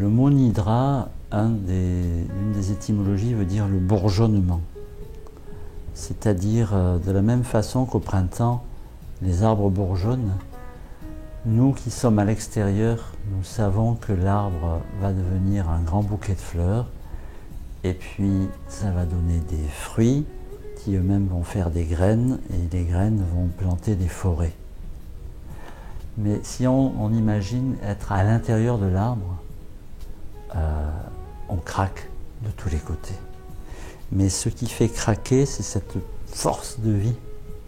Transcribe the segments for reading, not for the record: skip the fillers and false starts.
Le mot nidra, l'une des étymologies veut dire le bourgeonnement. C'est-à-dire, de la même façon qu'au printemps, les arbres bourgeonnent, nous qui sommes à l'extérieur, nous savons que l'arbre va devenir un grand bouquet de fleurs, et puis ça va donner des fruits qui eux-mêmes vont faire des graines, et les graines vont planter des forêts. Mais si on imagine être à l'intérieur de l'arbre, on craque de tous les côtés. Mais ce qui fait craquer, c'est cette force de vie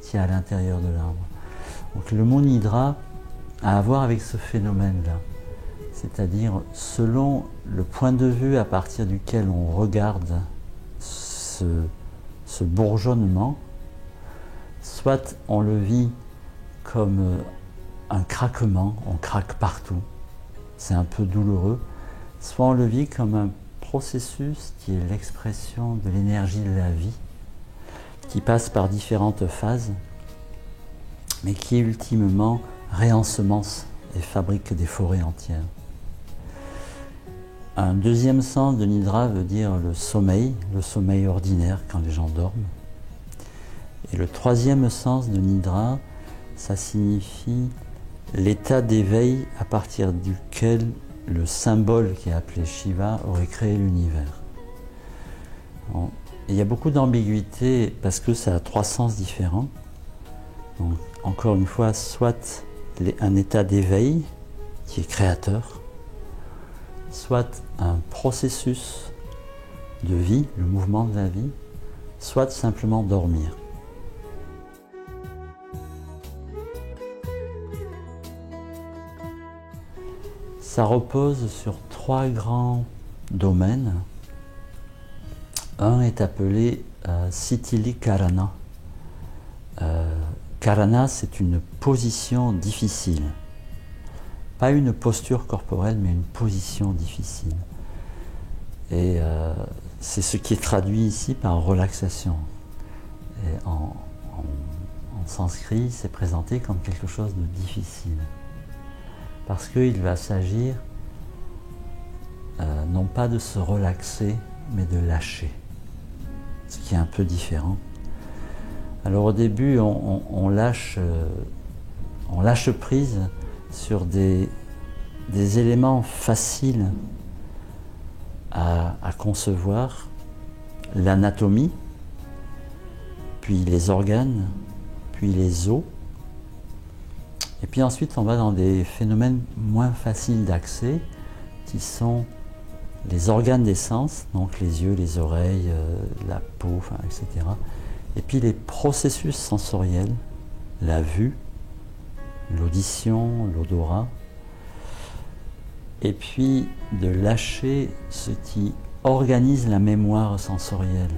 qui est à l'intérieur de l'arbre. Donc le mot nidra a à voir avec ce phénomène-là. C'est-à-dire, selon le point de vue à partir duquel on regarde ce bourgeonnement, soit on le vit comme un craquement, on craque partout, c'est un peu douloureux, soit on le vit comme un processus qui est l'expression de l'énergie de la vie, qui passe par différentes phases, mais qui ultimement réensemence et fabrique des forêts entières. Un deuxième sens de nidra veut dire le sommeil ordinaire quand les gens dorment. Et le troisième sens de nidra, ça signifie l'état d'éveil à partir duquel le symbole qui est appelé Shiva aurait créé l'univers. Bon, il y a beaucoup d'ambiguïté parce que ça a trois sens différents. Donc, encore une fois, soit un état d'éveil qui est créateur, soit un processus de vie, le mouvement de la vie, soit simplement dormir. Ça repose sur trois grands domaines. Un est appelé Sithili Karana. Karana, c'est une position difficile. Pas une posture corporelle, mais une position difficile. Et c'est ce qui est traduit ici par relaxation. Et en sanskrit, c'est présenté comme quelque chose de difficile. Parce qu'il va s'agir non pas de se relaxer, mais de lâcher. Ce qui est un peu différent. Alors au début, on lâche prise sur des éléments faciles à concevoir, l'anatomie, puis les organes, puis les os, et puis ensuite on va dans des phénomènes moins faciles d'accès, qui sont les organes des sens, donc les yeux, les oreilles, la peau, etc. Et puis les processus sensoriels, la vue, l'audition, l'odorat, et puis de lâcher ce qui organise la mémoire sensorielle.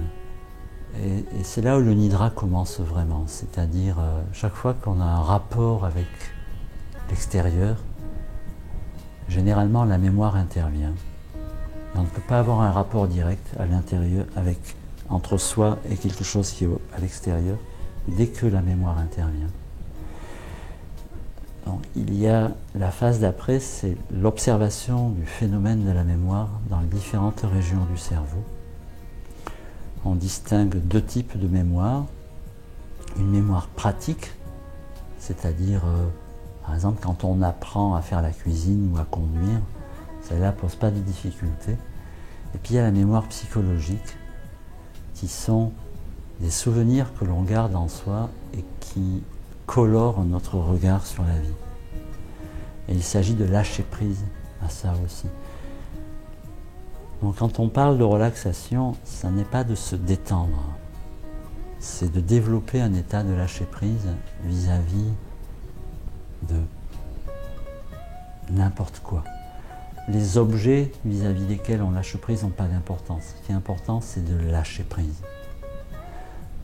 Et c'est là où le nidra commence vraiment, c'est-à-dire chaque fois qu'on a un rapport avec l'extérieur, généralement la mémoire intervient. Et on ne peut pas avoir un rapport direct à l'intérieur entre soi et quelque chose qui est à l'extérieur dès que la mémoire intervient. Donc, il y a la phase d'après, c'est l'observation du phénomène de la mémoire dans les différentes régions du cerveau. On distingue deux types de mémoire. Une mémoire pratique, c'est-à-dire, par exemple, quand on apprend à faire la cuisine ou à conduire, celle-là ne pose pas de difficultés. Et puis il y a la mémoire psychologique, qui sont des souvenirs que l'on garde en soi et qui colorent notre regard sur la vie. Et il s'agit de lâcher prise à ça aussi. Donc quand on parle de relaxation, ça n'est pas de se détendre, c'est de développer un état de lâcher prise vis-à-vis de n'importe quoi. Les objets vis-à-vis desquels on lâche prise n'ont pas d'importance. Ce qui est important, c'est de lâcher prise.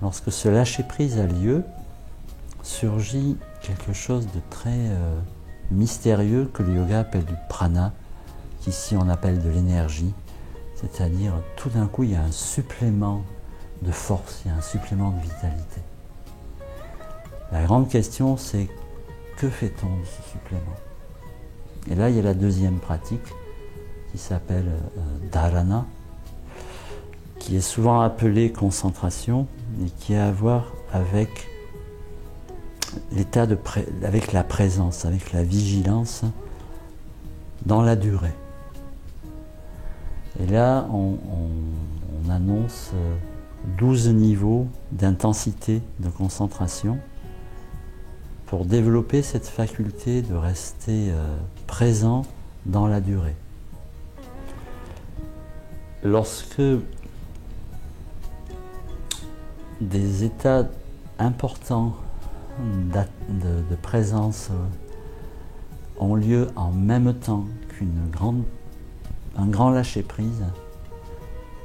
Lorsque ce lâcher prise a lieu, surgit quelque chose de très mystérieux que le yoga appelle du prana, qu'ici on appelle de l'énergie. C'est-à-dire, tout d'un coup, il y a un supplément de force, il y a un supplément de vitalité. La grande question, c'est que fait-on de ce supplément? Et là, il y a la deuxième pratique, qui s'appelle dharana, qui est souvent appelée concentration, et qui a à voir avec avec la présence, avec la vigilance dans la durée. Et là, on annonce 12 niveaux d'intensité de concentration pour développer cette faculté de rester présent dans la durée. Lorsque des états importants de présence ont lieu en même temps un grand lâcher-prise,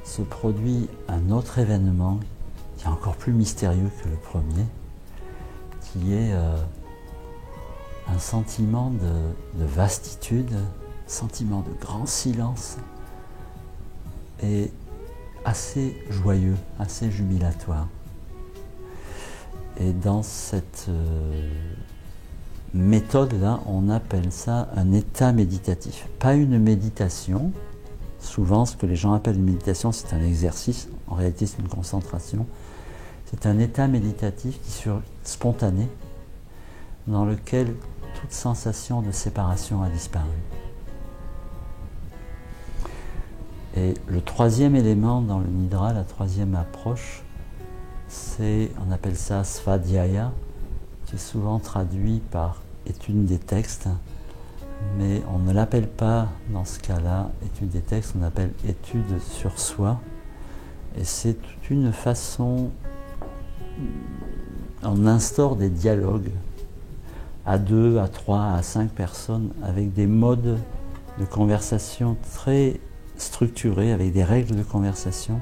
se produit un autre événement qui est encore plus mystérieux que le premier, qui est un sentiment de vastitude, un sentiment de grand silence, et assez joyeux, assez jubilatoire. Et dans cette méthode-là, on appelle ça un état méditatif. Pas une méditation. Souvent, ce que les gens appellent une méditation, c'est un exercice. En réalité, c'est une concentration. C'est un état méditatif qui est spontané, dans lequel toute sensation de séparation a disparu. Et le troisième élément dans le nidra, la troisième approche, on appelle ça svadhyaya, qui est souvent traduit par étude des textes, mais on ne l'appelle pas dans ce cas-là étude des textes, on appelle étude sur soi. Et c'est toute une façon, on instaure des dialogues à 2, à 3, à 5 personnes avec des modes de conversation très structurés, avec des règles de conversation,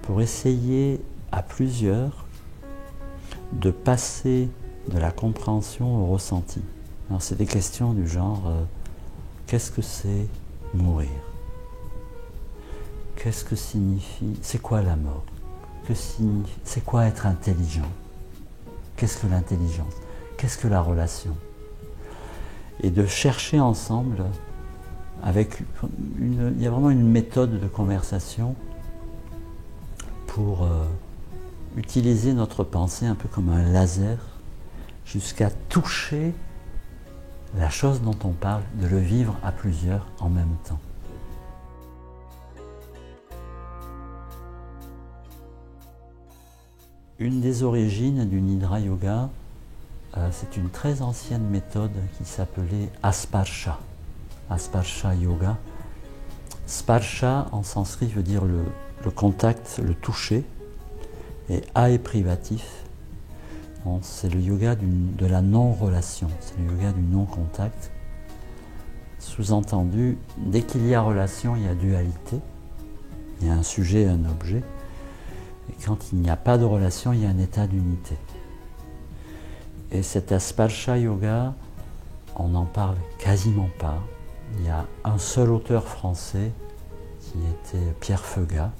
pour essayer à plusieurs de passer de la compréhension au ressenti. Alors c'est des questions du genre qu'est-ce que c'est mourir? Qu'est-ce que signifie? C'est quoi la mort? C'est quoi être intelligent? Qu'est-ce que l'intelligence? Qu'est-ce que la relation? Et de chercher ensemble il y a vraiment une méthode de conversation pour utiliser notre pensée un peu comme un laser jusqu'à toucher la chose dont on parle, de le vivre à plusieurs en même temps. Une des origines du Nidra Yoga, c'est une très ancienne méthode qui s'appelait Asparsha. Asparsha Yoga. Sparsha en sanskrit veut dire le contact, le toucher, et A est privatif. C'est le yoga de la non-relation, c'est le yoga du non-contact. Sous-entendu, dès qu'il y a relation, il y a dualité, il y a un sujet et un objet, et quand il n'y a pas de relation, il y a un état d'unité. Et cet Asparsha Yoga, on n'en parle quasiment pas. Il y a un seul auteur français, qui était Pierre Feugat,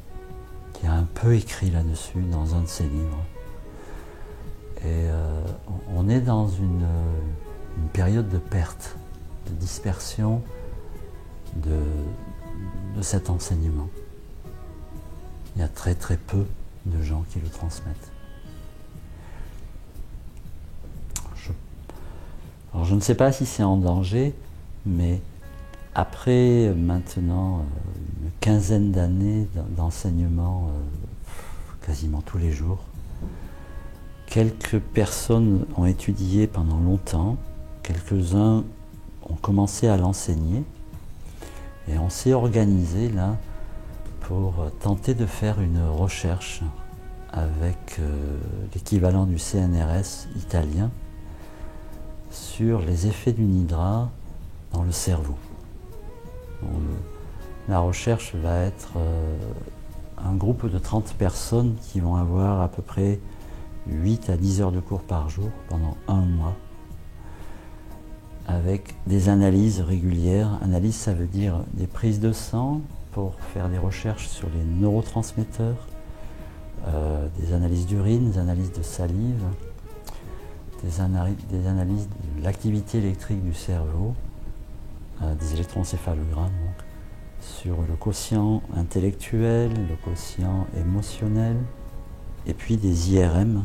qui a un peu écrit là-dessus dans un de ses livres. Et on est dans une période de perte, de dispersion de cet enseignement. Il y a très très peu de gens qui le transmettent. Alors je ne sais pas si c'est en danger, mais après maintenant une quinzaine d'années d'enseignement quasiment tous les jours, quelques personnes ont étudié pendant longtemps, quelques-uns ont commencé à l'enseigner, et on s'est organisé là pour tenter de faire une recherche avec l'équivalent du CNRS italien sur les effets du Nidra dans le cerveau. La recherche va être un groupe de 30 personnes qui vont avoir à peu près 8 à 10 heures de cours par jour pendant un mois, avec des analyses régulières. Analyse, ça veut dire des prises de sang pour faire des recherches sur les neurotransmetteurs, des analyses d'urine, des analyses de salive, des analyses de l'activité électrique du cerveau, des électroencéphalogrammes, donc, sur le quotient intellectuel, le quotient émotionnel, et puis des IRM.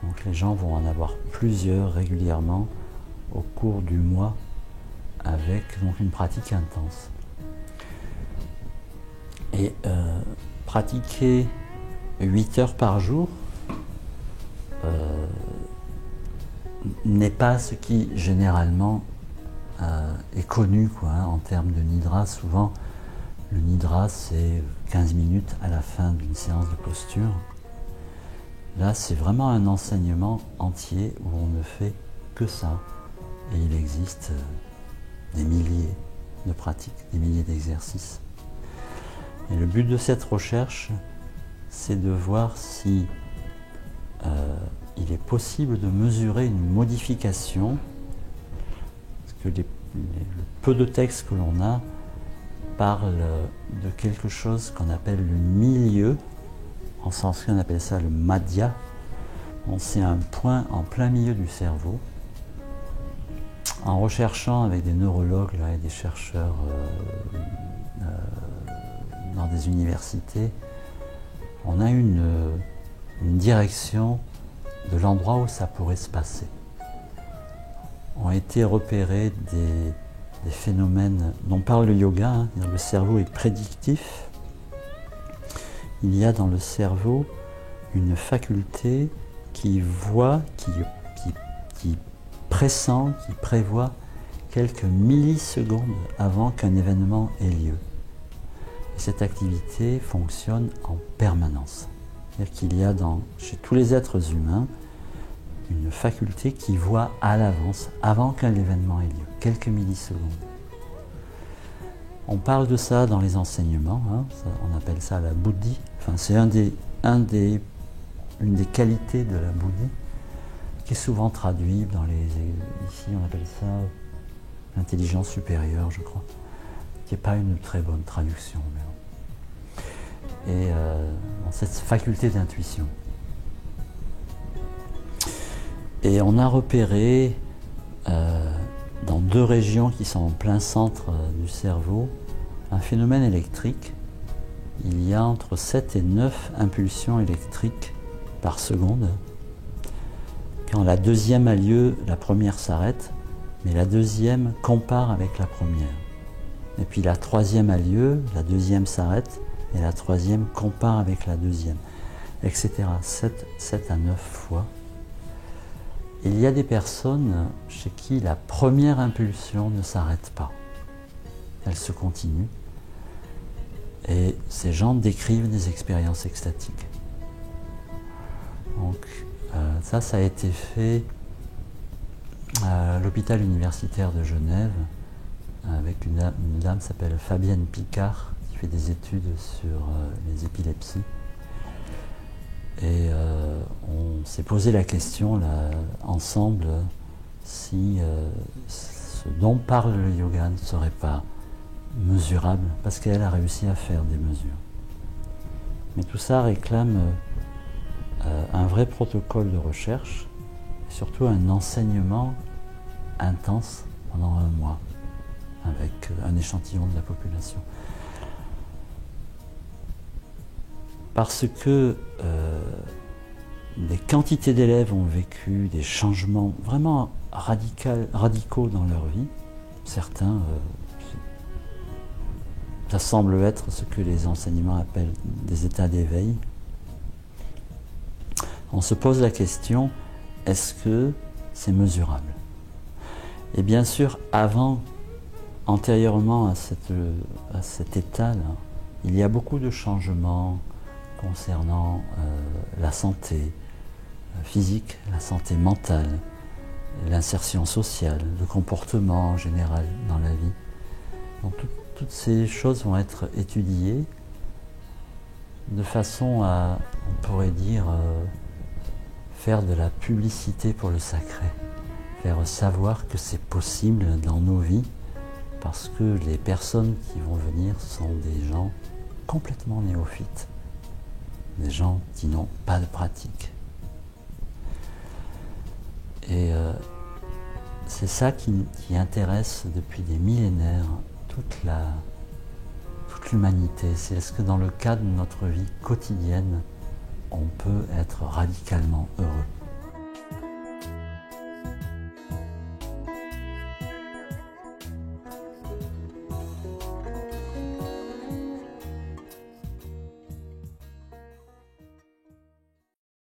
Donc les gens vont en avoir plusieurs régulièrement au cours du mois avec donc une pratique intense. Et pratiquer 8 heures par jour n'est pas ce qui généralement est connu en termes de nidra. Souvent, le nidra, c'est 15 minutes à la fin d'une séance de posture. Là, c'est vraiment un enseignement entier où on ne fait que ça. Et il existe des milliers de pratiques, des milliers d'exercices. Et le but de cette recherche, c'est de voir si il est possible de mesurer une modification, parce que le peu de textes que l'on a parlent de quelque chose qu'on appelle le milieu. En sanskrit, on appelle ça le madhya. C'est un point en plein milieu du cerveau. En recherchant avec des neurologues et des chercheurs dans des universités, on a une direction de l'endroit où ça pourrait se passer. Ont été repérés des phénomènes dont parle le yoga, le cerveau est prédictif. Il y a dans le cerveau une faculté qui voit, qui pressent, qui prévoit quelques millisecondes avant qu'un événement ait lieu. Et cette activité fonctionne en permanence. C'est-à-dire qu'il y a chez tous les êtres humains une faculté qui voit à l'avance, avant qu'un événement ait lieu, quelques millisecondes. On parle de ça dans les enseignements, on appelle ça la buddhi. C'est une des qualités de la buddhi, qui est souvent traduit ici on appelle ça l'intelligence supérieure, je crois, qui n'est pas une très bonne traduction. Et cette faculté d'intuition. Et on a repéré dans 2 régions qui sont en plein centre du cerveau un phénomène électrique. Il y a entre 7 et 9 impulsions électriques par seconde. Quand la deuxième a lieu, la première s'arrête, mais la deuxième compare avec la première. Et puis la troisième a lieu, la deuxième s'arrête, et la troisième compare avec la deuxième, etc. 7 à 9 fois. Il y a des personnes chez qui la première impulsion ne s'arrête pas. Elle se continue. Et ces gens décrivent des expériences extatiques. Donc ça a été fait à l'hôpital universitaire de Genève avec une dame qui s'appelle Fabienne Picard qui fait des études sur les épilepsies. Et on s'est posé la question là, ensemble si ce dont parle le yoga ne serait pas mesurable, parce qu'elle a réussi à faire des mesures. Mais tout ça réclame un vrai protocole de recherche, et surtout un enseignement intense pendant un mois, avec un échantillon de la population. Parce que des quantités d'élèves ont vécu des changements vraiment radicaux dans leur vie. Certains, ça semble être ce que les enseignements appellent des états d'éveil. On se pose la question, est-ce que c'est mesurable? Et bien sûr, antérieurement à cet état-là, il y a beaucoup de changements concernant la santé physique, la santé mentale, l'insertion sociale, le comportement en général dans la vie. Donc toutes ces choses vont être étudiées de façon à, on pourrait dire, faire de la publicité pour le sacré, faire savoir que c'est possible dans nos vies, parce que les personnes qui vont venir sont des gens complètement néophytes, des gens qui n'ont pas de pratique. Et c'est ça qui intéresse depuis des millénaires toute l'humanité, c'est est-ce que dans le cadre de notre vie quotidienne, on peut être radicalement heureux.